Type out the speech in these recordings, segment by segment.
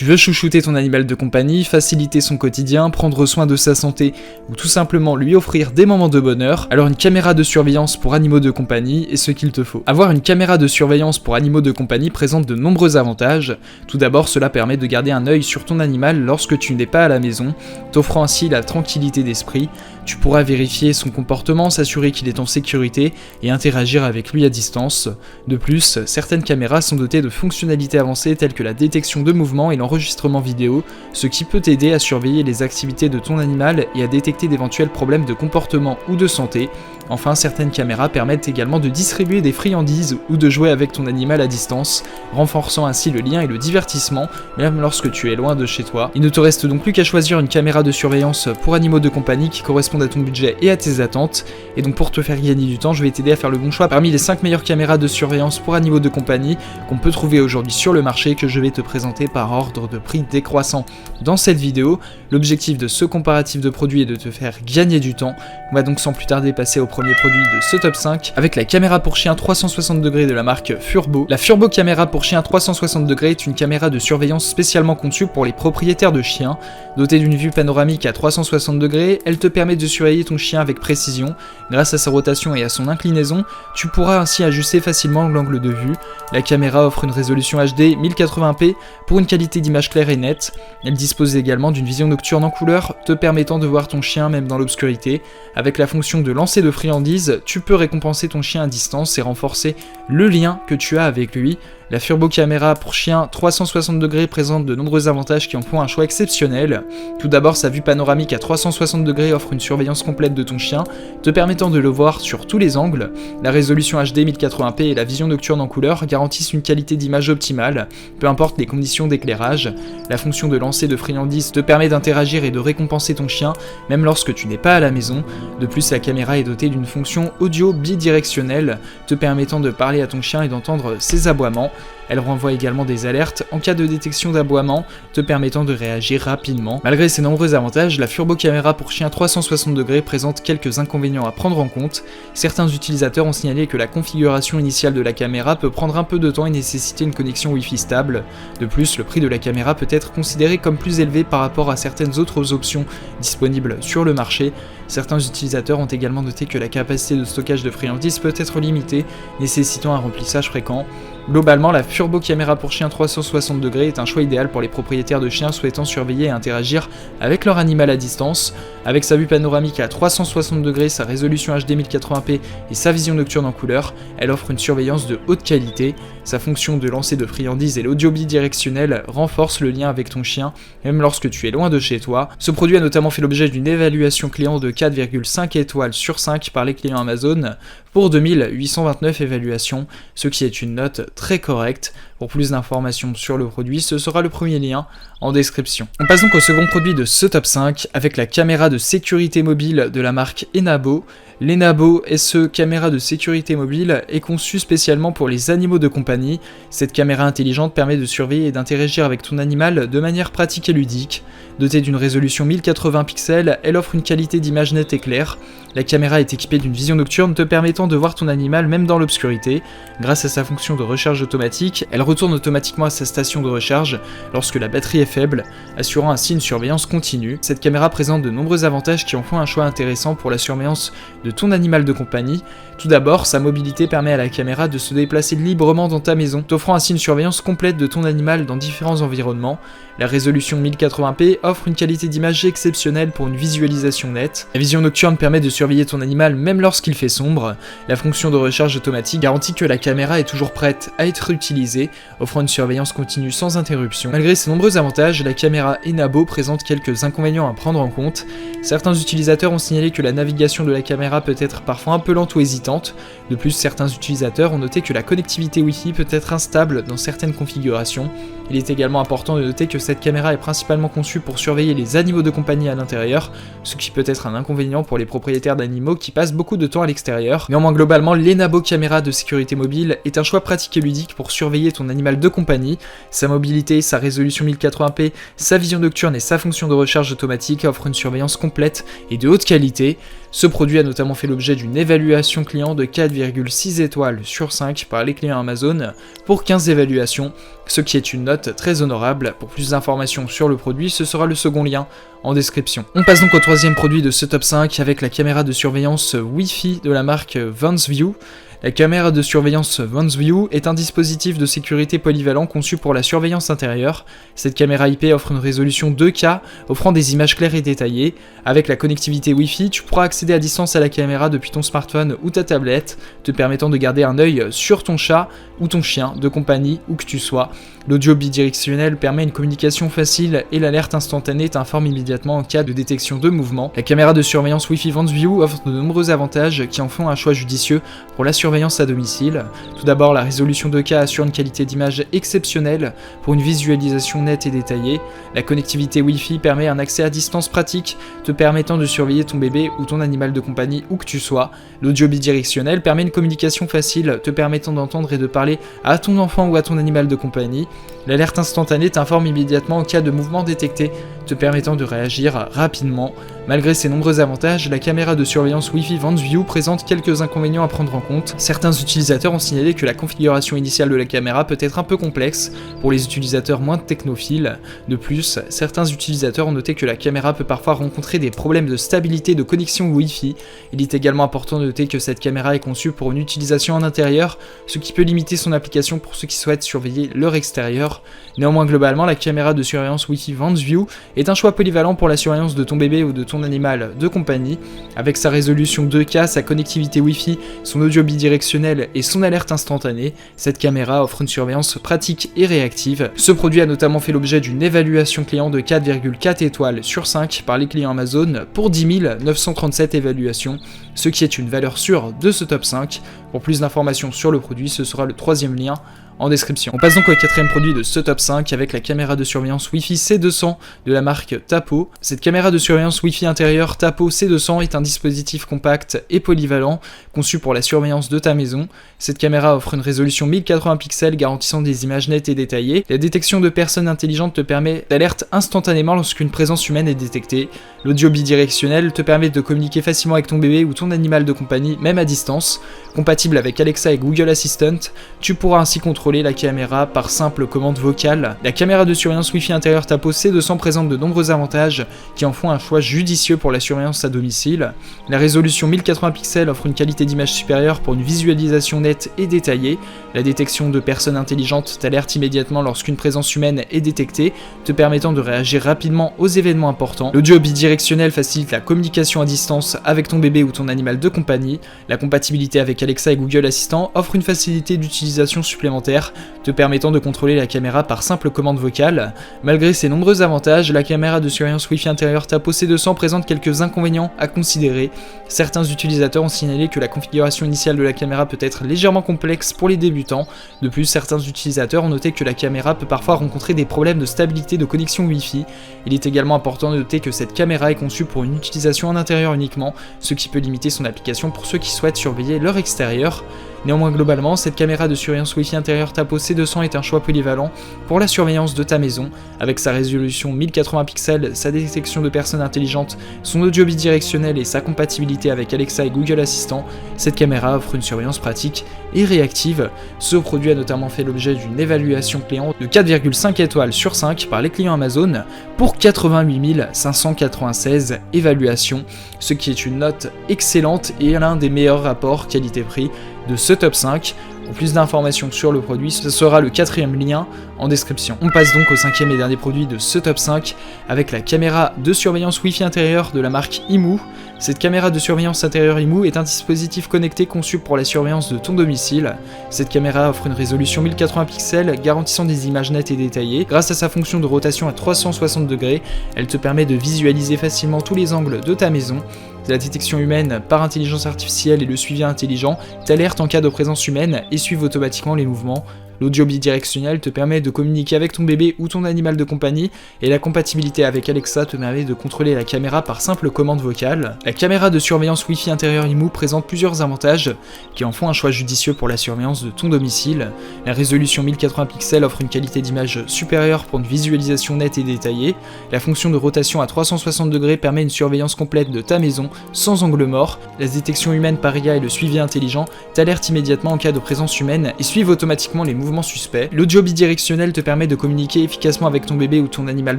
Tu veux chouchouter ton animal de compagnie, faciliter son quotidien, prendre soin de sa santé ou tout simplement lui offrir des moments de bonheur, alors une caméra de surveillance pour animaux de compagnie est ce qu'il te faut. Avoir une caméra de surveillance pour animaux de compagnie présente de nombreux avantages. Tout d'abord, cela permet de garder un œil sur ton animal lorsque tu n'es pas à la maison, t'offrant ainsi la tranquillité d'esprit. Tu pourras vérifier son comportement, s'assurer qu'il est en sécurité et interagir avec lui à distance. De plus, certaines caméras sont dotées de fonctionnalités avancées telles que la détection de mouvements et l'enregistrement vidéo, ce qui peut t'aider à surveiller les activités de ton animal et à détecter d'éventuels problèmes de comportement ou de santé. Enfin, certaines caméras permettent également de distribuer des friandises ou de jouer avec ton animal à distance, renforçant ainsi le lien et le divertissement, même lorsque tu es loin de chez toi. Il ne te reste donc plus qu'à choisir une caméra de surveillance pour animaux de compagnie qui corresponde à ton budget et à tes attentes. Et donc pour te faire gagner du temps, je vais t'aider à faire le bon choix parmi les 5 meilleures caméras de surveillance pour animaux de compagnie qu'on peut trouver aujourd'hui sur le marché, que je vais te présenter par ordre de prix décroissant. Dans cette vidéo, l'objectif de ce comparatif de produits est de te faire gagner du temps. On va donc sans plus tarder passer au premier produit de ce top 5 avec la caméra pour chien 360 degrés de la marque Furbo. La Furbo caméra pour chien 360 degrés est une caméra de surveillance spécialement conçue pour les propriétaires de chiens. Dotée d'une vue panoramique à 360 degrés, elle te permet de surveiller ton chien avec précision. Grâce à sa rotation et à son inclinaison, tu pourras ainsi ajuster facilement l'angle de vue. La caméra offre une résolution HD 1080p pour une qualité d'image claire et nette. Elle dispose également d'une vision nocturne en couleur, te permettant de voir ton chien même dans l'obscurité. Avec la fonction de lancer de friandises, tu peux récompenser ton chien à distance et renforcer le lien que tu as avec lui. La Furbo caméra pour chien 360 degrés présente de nombreux avantages qui en font un choix exceptionnel. Tout d'abord, sa vue panoramique à 360 degrés offre une surveillance complète de ton chien, te permettant de le voir sur tous les angles. La résolution HD 1080p et la vision nocturne en couleur garantissent une qualité d'image optimale, peu importe les conditions d'éclairage. La fonction de lancer de friandises te permet d'interagir et de récompenser ton chien, même lorsque tu n'es pas à la maison. De plus, la caméra est dotée d'une fonction audio bidirectionnelle, te permettant de parler à ton chien et d'entendre ses aboiements. Elle renvoie également des alertes en cas de détection d'aboiement, te permettant de réagir rapidement. Malgré ces nombreux avantages, la Furbo caméra pour chien 360 degrés présente quelques inconvénients à prendre en compte. Certains utilisateurs ont signalé que la configuration initiale de la caméra peut prendre un peu de temps et nécessiter une connexion Wi-Fi stable. De plus, le prix de la caméra peut être considéré comme plus élevé par rapport à certaines autres options disponibles sur le marché. Certains utilisateurs ont également noté que la capacité de stockage de friandises peut être limitée, nécessitant un remplissage fréquent. Globalement, la Furbo caméra pour chien 360 degrés est un choix idéal pour les propriétaires de chiens souhaitant surveiller et interagir avec leur animal à distance. Avec sa vue panoramique à 360 degrés, sa résolution HD 1080p et sa vision nocturne en couleur, elle offre une surveillance de haute qualité. Sa fonction de lancer de friandises et l'audio bidirectionnel renforcent le lien avec ton chien, même lorsque tu es loin de chez toi. Ce produit a notamment fait l'objet d'une évaluation client de 4,5 étoiles sur 5 par les clients Amazon pour 2829 évaluations, ce qui est une note très correcte. Pour plus d'informations sur le produit, ce sera le premier lien en description. On passe donc au second produit de ce top 5 avec la caméra de sécurité mobile de la marque Enabo. L'Enabo SE caméra de sécurité mobile est conçue spécialement pour les animaux de compagnie. Cette caméra intelligente permet de surveiller et d'interagir avec ton animal de manière pratique et ludique. Dotée d'une résolution 1080 pixels, elle offre une qualité d'image nette et claire. La caméra est équipée d'une vision nocturne te permettant de voir ton animal même dans l'obscurité. Grâce à sa fonction de recharge automatique, elle retourne automatiquement à sa station de recharge lorsque la batterie est faible, assurant ainsi une surveillance continue. Cette caméra présente de nombreux avantages qui en font un choix intéressant pour la surveillance de ton animal de compagnie. Tout d'abord, sa mobilité permet à la caméra de se déplacer librement dans ta maison, t'offrant ainsi une surveillance complète de ton animal dans différents environnements. La résolution 1080p offre une qualité d'image exceptionnelle pour une visualisation nette. La vision nocturne permet de surveiller ton animal même lorsqu'il fait sombre. La fonction de recharge automatique garantit que la caméra est toujours prête à être utilisée, offrant une surveillance continue sans interruption. Malgré ces nombreux avantages, la caméra Enabo présente quelques inconvénients à prendre en compte. Certains utilisateurs ont signalé que la navigation de la caméra peut être parfois un peu lente ou hésitante. De plus, certains utilisateurs ont noté que la connectivité Wi-Fi peut être instable dans certaines configurations. Il est également important de noter que cette caméra est principalement conçue pour surveiller les animaux de compagnie à l'intérieur, ce qui peut être un inconvénient pour les propriétaires d'animaux qui passent beaucoup de temps à l'extérieur. Néanmoins, globalement, l'Enabo caméra de sécurité mobile est un choix pratique et ludique pour surveiller ton animal de compagnie. Sa mobilité, sa résolution 1080p, sa vision nocturne et sa fonction de recharge automatique offrent une surveillance complète et de haute qualité. Ce produit a notamment fait l'objet d'une évaluation client de 4,6 étoiles sur 5 par les clients Amazon pour 15 évaluations, ce qui est une note très honorable. Pour plus d'informations sur le produit, ce sera le second lien en description. On passe donc au troisième produit de ce top 5 avec la caméra de surveillance Wi-Fi de la marque VansView. La caméra de surveillance VansView est un dispositif de sécurité polyvalent conçu pour la surveillance intérieure. Cette caméra IP offre une résolution 2K, offrant des images claires et détaillées. Avec la connectivité Wi-Fi, tu pourras accéder à distance à la caméra depuis ton smartphone ou ta tablette, te permettant de garder un œil sur ton chat ou ton chien de compagnie où que tu sois. L'audio bidirectionnel permet une communication facile et l'alerte instantanée t'informe immédiatement en cas de détection de mouvement. La caméra de surveillance Wi-Fi VansView offre de nombreux avantages qui en font un choix judicieux pour la surveillance à domicile. Tout d'abord, la résolution 2K assure une qualité d'image exceptionnelle pour une visualisation nette et détaillée. La connectivité Wi-Fi permet un accès à distance pratique, te permettant de surveiller ton bébé ou ton animal de compagnie où que tu sois. L'audio bidirectionnel permet une communication facile, te permettant d'entendre et de parler à ton enfant ou à ton animal de compagnie. L'alerte instantanée t'informe immédiatement en cas de mouvement détecté, te permettant de réagir rapidement. Malgré ses nombreux avantages, la caméra de surveillance Wi-Fi VansView présente quelques inconvénients à prendre en compte. Certains utilisateurs ont signalé que la configuration initiale de la caméra peut être un peu complexe pour les utilisateurs moins technophiles. De plus, certains utilisateurs ont noté que la caméra peut parfois rencontrer des problèmes de stabilité de connexion Wi-Fi. Il est également important de noter que cette caméra est conçue pour une utilisation en intérieur, ce qui peut limiter son application pour ceux qui souhaitent surveiller leur extérieur. Néanmoins, globalement, la caméra de surveillance Wi-Fi VansView est un choix polyvalent pour la surveillance de ton bébé ou de ton animal de compagnie. Avec sa résolution 2K, sa connectivité Wi-Fi, son audio bidirectionnel et son alerte instantanée, cette caméra offre une surveillance pratique et réactive. Ce produit a notamment fait l'objet d'une évaluation client de 4,4 étoiles sur 5 par les clients Amazon pour 10 937 évaluations, ce qui est une valeur sûre de ce top 5. Pour plus d'informations sur le produit, ce sera le troisième lien en description. On passe donc au quatrième produit de ce top 5 avec la caméra de surveillance Wi-Fi C200 de la marque Tapo. Cette caméra de surveillance Wi-Fi intérieure Tapo C200 est un dispositif compact et polyvalent conçu pour la surveillance de ta maison. Cette caméra offre une résolution 1080 pixels garantissant des images nettes et détaillées. La détection de personnes intelligentes te permet d'alerte instantanément lorsqu'une présence humaine est détectée. L'audio bidirectionnel te permet de communiquer facilement avec ton bébé ou ton animal de compagnie, même à distance. Compatible avec Alexa et Google Assistant, tu pourras ainsi contrôler la caméra par simple commande vocale. La caméra de surveillance Wi-Fi intérieure Tapo C200 présente de nombreux avantages qui en font un choix judicieux pour la surveillance à domicile. La résolution 1080 pixels offre une qualité d'image supérieure pour une visualisation nette et détaillée. La détection de personnes intelligentes t'alerte immédiatement lorsqu'une présence humaine est détectée, te permettant de réagir rapidement aux événements importants. L'audio bidirectionnel facilite la communication à distance avec ton bébé ou ton animal de compagnie. La compatibilité avec Alexa et Google Assistant offre une facilité d'utilisation supplémentaire, te permettant de contrôler la caméra par simple commande vocale. Malgré ses nombreux avantages, la caméra de surveillance Wi-Fi intérieure Tapo C200 présente quelques inconvénients à considérer. Certains utilisateurs ont signalé que la configuration initiale de la caméra peut être légèrement complexe pour les débutants. De plus, certains utilisateurs ont noté que la caméra peut parfois rencontrer des problèmes de stabilité de connexion Wi-Fi. Il est également important de noter que cette caméra est conçue pour une utilisation en intérieur uniquement, ce qui peut limiter son application pour ceux qui souhaitent surveiller leur extérieur. Néanmoins, globalement, cette caméra de surveillance Wi-Fi intérieure Tapo C200 est un choix polyvalent pour la surveillance de ta maison. Avec sa résolution 1080 pixels, sa détection de personnes intelligentes, son audio bidirectionnel et sa compatibilité avec Alexa et Google Assistant, cette caméra offre une surveillance pratique et réactive. Ce produit a notamment fait l'objet d'une évaluation client de 4,5 étoiles sur 5 par les clients Amazon pour 88 596 évaluations, ce qui est une note excellente et l'un des meilleurs rapports qualité-prix de ce top 5. Pour plus d'informations sur le produit, ce sera le quatrième lien en description. On passe donc au cinquième et dernier produit de ce top 5 avec la caméra de surveillance Wi-Fi intérieure de la marque Imu. Cette caméra de surveillance intérieure Imu est un dispositif connecté conçu pour la surveillance de ton domicile. Cette caméra offre une résolution 1080 pixels garantissant des images nettes et détaillées. Grâce à sa fonction de rotation à 360 degrés, elle te permet de visualiser facilement tous les angles de ta maison. La détection humaine par intelligence artificielle et le suivi intelligent t'alertent en cas de présence humaine et suivent automatiquement les mouvements L'audio bidirectionnel te permet de communiquer avec ton bébé ou ton animal de compagnie, et la compatibilité avec Alexa te permet de contrôler la caméra par simple commande vocale. La caméra de surveillance Wi-Fi intérieur IMU présente plusieurs avantages qui en font un choix judicieux pour la surveillance de ton domicile. La résolution 1080 pixels offre une qualité d'image supérieure pour une visualisation nette et détaillée. La fonction de rotation à 360 degrés permet une surveillance complète de ta maison sans angle mort. La détection humaine par IA et le suivi intelligent t'alertent immédiatement en cas de présence humaine et suivent automatiquement les mouvements suspects. L'audio bidirectionnel te permet de communiquer efficacement avec ton bébé ou ton animal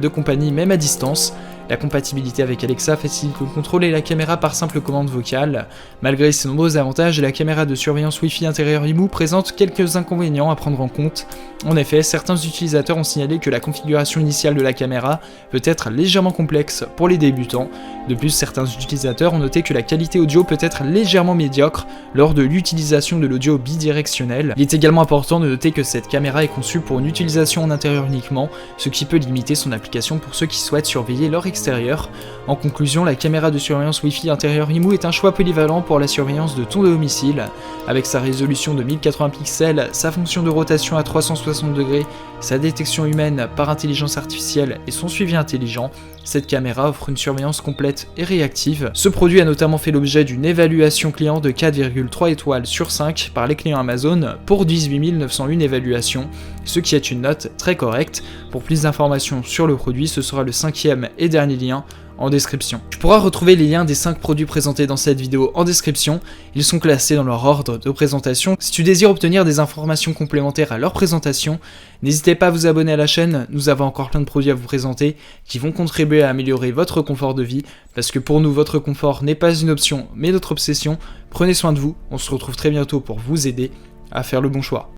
de compagnie même à distance. La compatibilité avec Alexa facilite le contrôle et la caméra par simple commande vocale. Malgré ces nombreux avantages, la caméra de surveillance Wi-Fi intérieur IMU présente quelques inconvénients à prendre en compte. En effet, certains utilisateurs ont signalé que la configuration initiale de la caméra peut être légèrement complexe pour les débutants. De plus, certains utilisateurs ont noté que la qualité audio peut être légèrement médiocre lors de l'utilisation de l'audio bidirectionnel. Il est également important de noter que cette caméra est conçue pour une utilisation en intérieur uniquement, ce qui peut limiter son application pour ceux qui souhaitent surveiller leur extérieur. En conclusion, la caméra de surveillance Wi-Fi intérieur IMU est un choix polyvalent pour la surveillance de ton domicile. Avec sa résolution de 1080 pixels, sa fonction de rotation à 360 degrés, sa détection humaine par intelligence artificielle et son suivi intelligent, cette caméra offre une surveillance complète et réactive. Ce produit a notamment fait l'objet d'une évaluation client de 4,3 étoiles sur 5 par les clients Amazon pour 18 901 évaluations, ce qui est une note très correcte. Pour plus d'informations sur le produit, ce sera le 5e et dernier lien en description. Tu pourras retrouver les liens des 5 produits présentés dans cette vidéo en description, ils sont classés dans leur ordre de présentation. Si tu désires obtenir des informations complémentaires à leur présentation, n'hésitez pas à vous abonner à la chaîne, nous avons encore plein de produits à vous présenter qui vont contribuer à améliorer votre confort de vie, parce que pour nous votre confort n'est pas une option mais notre obsession. Prenez soin de vous, on se retrouve très bientôt pour vous aider à faire le bon choix.